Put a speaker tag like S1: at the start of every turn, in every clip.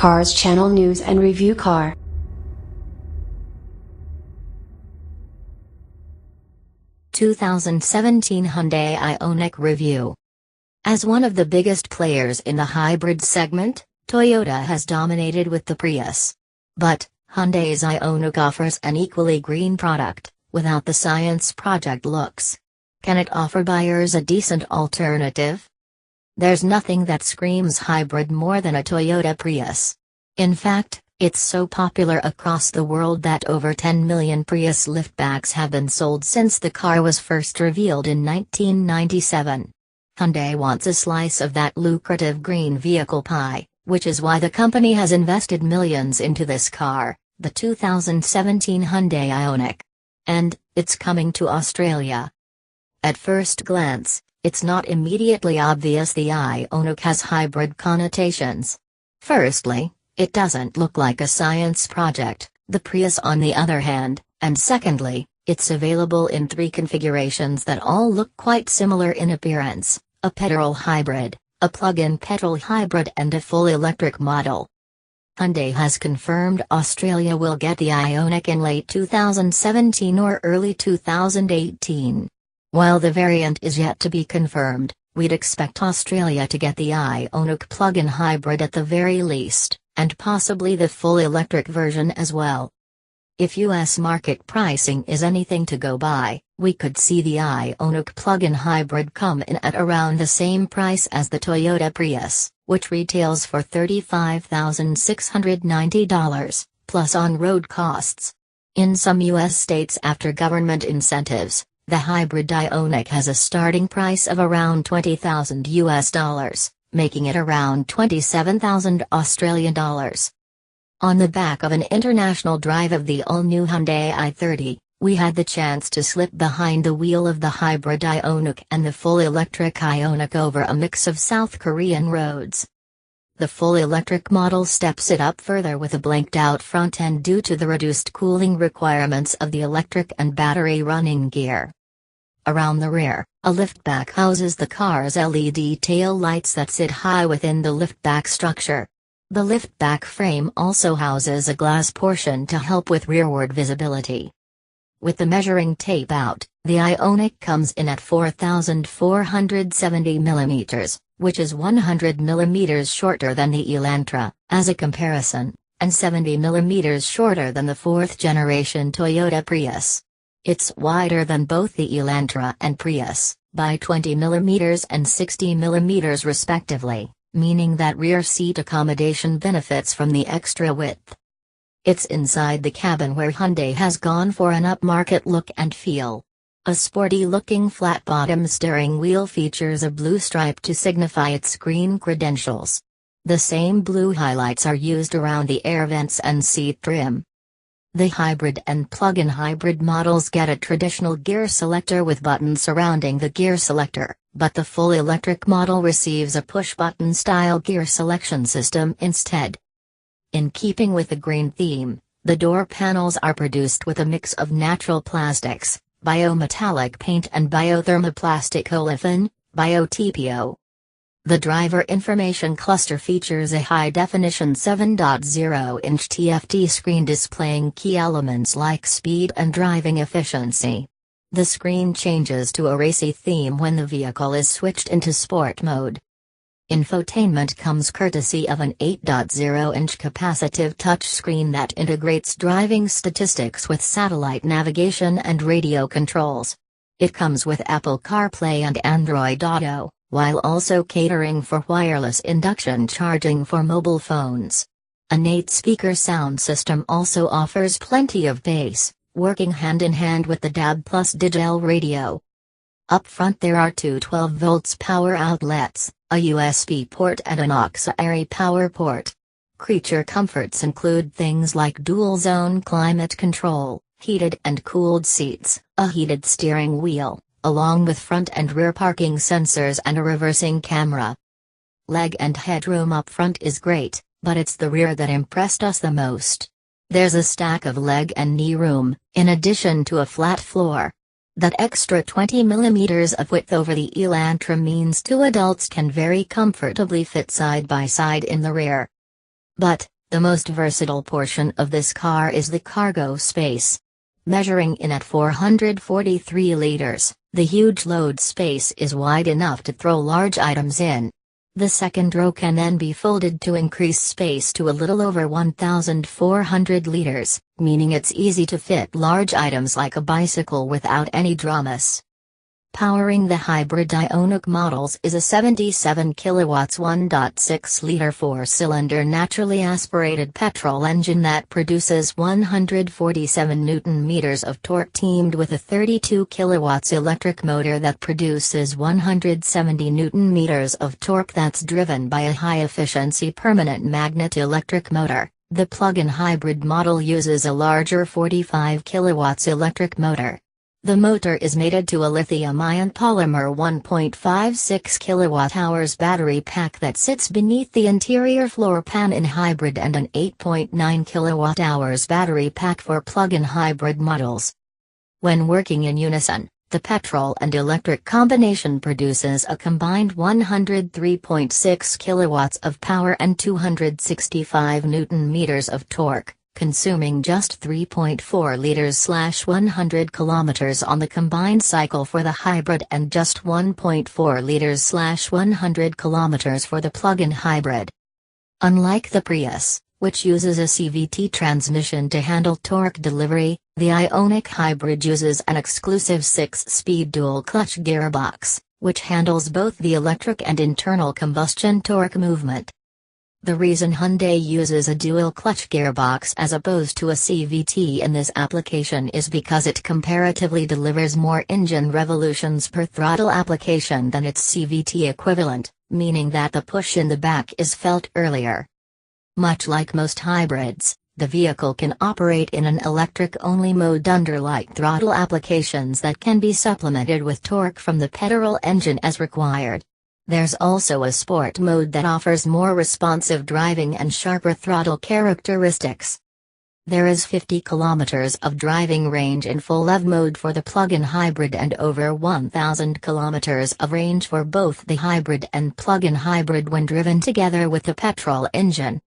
S1: Cars Channel News and Review Car.
S2: (2017) Hyundai Ioniq Review. As one of the biggest players in the hybrid segment, Toyota has dominated with the Prius. But Hyundai's Ioniq offers an equally green product, without the science project looks. Can it offer buyers a decent alternative? There's nothing that screams hybrid more than a Toyota Prius. In fact, it's so popular across the world that over 10 million Prius liftbacks have been sold since the car was first revealed in 1997. Hyundai wants a slice of that lucrative green vehicle pie, which is why the company has invested millions into this car, the 2017 Hyundai Ioniq. And it's coming to Australia. At first glance, it's not immediately obvious the Ioniq has hybrid connotations. Firstly, it doesn't look like a science project, the Prius on the other hand, and secondly, it's available in 3 configurations that all look quite similar in appearance: a petrol hybrid, a plug-in petrol hybrid and a full electric model. Hyundai has confirmed Australia will get the Ioniq in late 2017 or early 2018. While the variant is yet to be confirmed, we'd expect Australia to get the Ioniq plug-in hybrid at the very least, and possibly the full electric version as well. If US market pricing is anything to go by, we could see the Ioniq plug-in hybrid come in at around the same price as the Toyota Prius, which retails for $35,690, plus on-road costs. In some US states after government incentives, the hybrid Ioniq has a starting price of around $20,000, making it around 27,000 Australian dollars. On the back of an international drive of the all-new Hyundai i30, we had the chance to slip behind the wheel of the hybrid Ioniq and the full electric Ioniq over a mix of South Korean roads. The full electric model steps it up further with a blanked-out front end due to the reduced cooling requirements of the electric and battery running gear. Around the rear, a liftback houses the car's LED tail lights that sit high within the liftback structure. The liftback frame also houses a glass portion to help with rearward visibility. With the measuring tape out, the Ioniq comes in at 4,470 mm, which is 100 mm shorter than the Elantra, as a comparison, and 70 mm shorter than the 4th-generation Toyota Prius. It's wider than both the Elantra and Prius, by 20 mm and 60 mm respectively, meaning that rear seat accommodation benefits from the extra width. It's inside the cabin where Hyundai has gone for an upmarket look and feel. A sporty-looking flat-bottom steering wheel features a blue stripe to signify its green credentials. The same blue highlights are used around the air vents and seat trim. The hybrid and plug-in hybrid models get a traditional gear selector with buttons surrounding the gear selector, but the full electric model receives a push-button style gear selection system instead. In keeping with the green theme, the door panels are produced with a mix of natural plastics, biometallic paint and biothermoplastic olefin, bio-TPO. The driver information cluster features a high-definition 7.0-inch TFT screen displaying key elements like speed and driving efficiency. The screen changes to a racy theme when the vehicle is switched into sport mode. Infotainment comes courtesy of an 8.0-inch capacitive touchscreen that integrates driving statistics with satellite navigation and radio controls. It comes with Apple CarPlay and Android Auto, while also catering for wireless induction charging for mobile phones. An 8-speaker sound system also offers plenty of bass, working hand-in-hand with the DAB+ digital radio. Up front there are two 12-volt power outlets, a USB port and an auxiliary power port. Creature comforts include things like dual-zone climate control, heated and cooled seats, a heated steering wheel, along with front and rear parking sensors and a reversing camera. Leg and headroom up front is great, but it's the rear that impressed us the most. There's a stack of leg and knee room, in addition to a flat floor. That extra 20 mm of width over the Elantra means 2 adults can very comfortably fit side by side in the rear. But, the most versatile portion of this car is the cargo space. Measuring in at 443 liters, the huge load space is wide enough to throw large items in. The second row can then be folded to increase space to a little over 1,400 liters, meaning it's easy to fit large items like a bicycle without any dramas. Powering the hybrid Ioniq models is a 77 kilowatts 1.6-liter 4-cylinder naturally aspirated petrol engine that produces 147 Nm of torque teamed with a 32 kilowatts electric motor that produces 170 Nm of torque that's driven by a high-efficiency permanent magnet electric motor. The plug-in hybrid model uses a larger 45 kilowatts electric motor. The motor is mated to a lithium-ion polymer 1.56 kWh battery pack that sits beneath the interior floor pan in hybrid and an 8.9 kWh battery pack for plug-in hybrid models. When working in unison, the petrol and electric combination produces a combined 103.6 kilowatts of power and 265 Nm of torque, consuming just 3.4 liters/100 kilometers on the combined cycle for the hybrid and just 1.4 liters/100 kilometers for the plug-in hybrid. Unlike the Prius, which uses a CVT transmission to handle torque delivery, the Ioniq hybrid uses an exclusive 6-speed dual-clutch gearbox, which handles both the electric and internal combustion torque movement. The reason Hyundai uses a dual-clutch gearbox as opposed to a CVT in this application is because it comparatively delivers more engine revolutions per throttle application than its CVT equivalent, meaning that the push in the back is felt earlier. Much like most hybrids, the vehicle can operate in an electric-only mode under light throttle applications that can be supplemented with torque from the petrol engine as required. There's also a sport mode that offers more responsive driving and sharper throttle characteristics. There is 50 kilometers of driving range in full EV mode for the plug-in hybrid and over 1,000 kilometers of range for both the hybrid and plug-in hybrid when driven together with the petrol engine.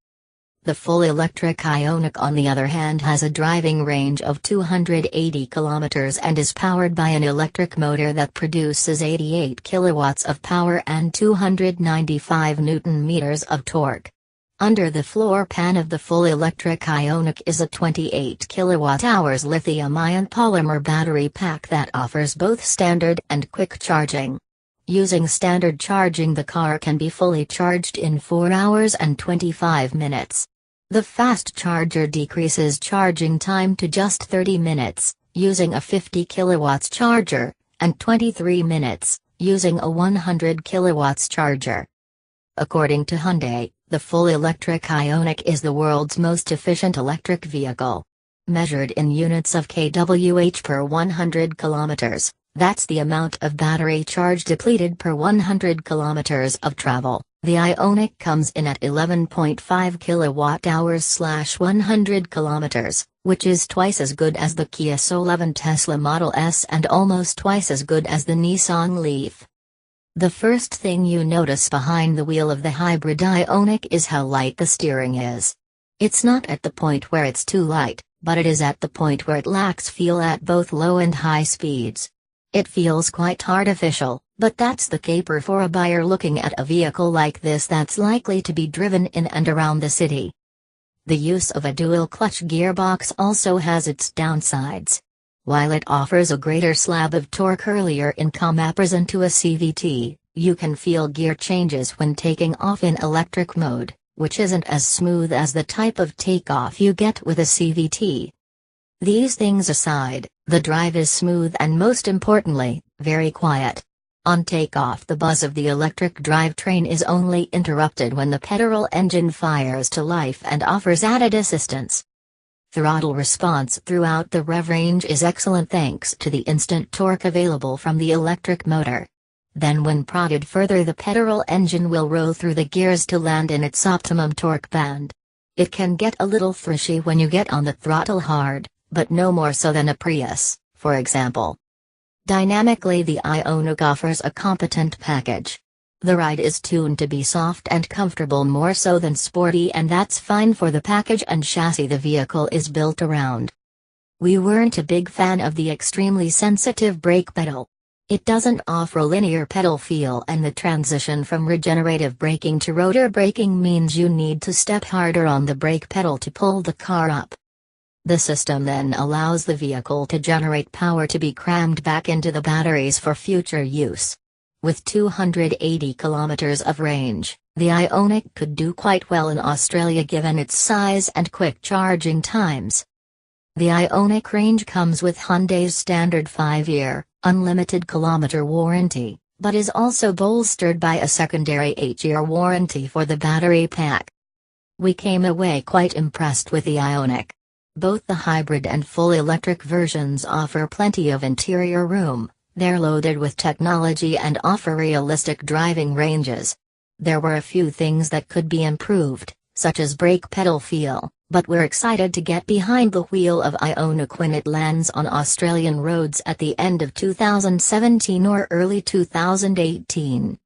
S2: The full electric Ioniq on the other hand has a driving range of 280 kilometers and is powered by an electric motor that produces 88 kilowatts of power and 295 Nm of torque. Under the floor pan of the full electric Ioniq is a 28 kWh lithium-ion polymer battery pack that offers both standard and quick charging. Using standard charging, the car can be fully charged in 4 hours and 25 minutes. The fast charger decreases charging time to just 30 minutes, using a 50 kilowatts charger, and 23 minutes, using a 100 kilowatts charger. According to Hyundai, the full electric Ioniq is the world's most efficient electric vehicle. Measured in units of kWh per 100 kilometers, that's the amount of battery charge depleted per 100 kilometers of travel. The Ioniq comes in at 11.5 kilowatt-hours/100 kilometers, which is twice as good as the Kia Soul and Tesla Model S and almost twice as good as the Nissan Leaf. The first thing you notice behind the wheel of the hybrid Ioniq is how light the steering is. It's not at the point where it's too light, but it is at the point where it lacks feel at both low and high speeds. It feels quite artificial, but that's the caper for a buyer looking at a vehicle like this that's likely to be driven in and around the city. The use of a dual-clutch gearbox also has its downsides. While it offers a greater slab of torque earlier in comparison to a CVT, you can feel gear changes when taking off in electric mode, which isn't as smooth as the type of takeoff you get with a CVT. These things aside, the drive is smooth and most importantly, very quiet. On takeoff, the buzz of the electric drivetrain is only interrupted when the petrol engine fires to life and offers added assistance. Throttle response throughout the rev range is excellent thanks to the instant torque available from the electric motor. Then when prodded further, the petrol engine will roll through the gears to land in its optimum torque band. It can get a little thrashy when you get on the throttle hard, but no more so than a Prius, for example. Dynamically, the Ioniq offers a competent package. The ride is tuned to be soft and comfortable, more so than sporty, and that's fine for the package and chassis the vehicle is built around. We weren't a big fan of the extremely sensitive brake pedal. It doesn't offer a linear pedal feel, and the transition from regenerative braking to rotor braking means you need to step harder on the brake pedal to pull the car up. The system then allows the vehicle to generate power to be crammed back into the batteries for future use. With 280 kilometers of range, the Ioniq could do quite well in Australia given its size and quick charging times. The Ioniq range comes with Hyundai's standard 5-year, unlimited kilometer warranty, but is also bolstered by a secondary 8-year warranty for the battery pack. We came away quite impressed with the Ioniq. Both the hybrid and full electric versions offer plenty of interior room. They're loaded with technology and offer realistic driving ranges. There were a few things that could be improved, such as brake pedal feel, but we're excited to get behind the wheel of Ioniq when it lands on Australian roads at the end of 2017 or early 2018.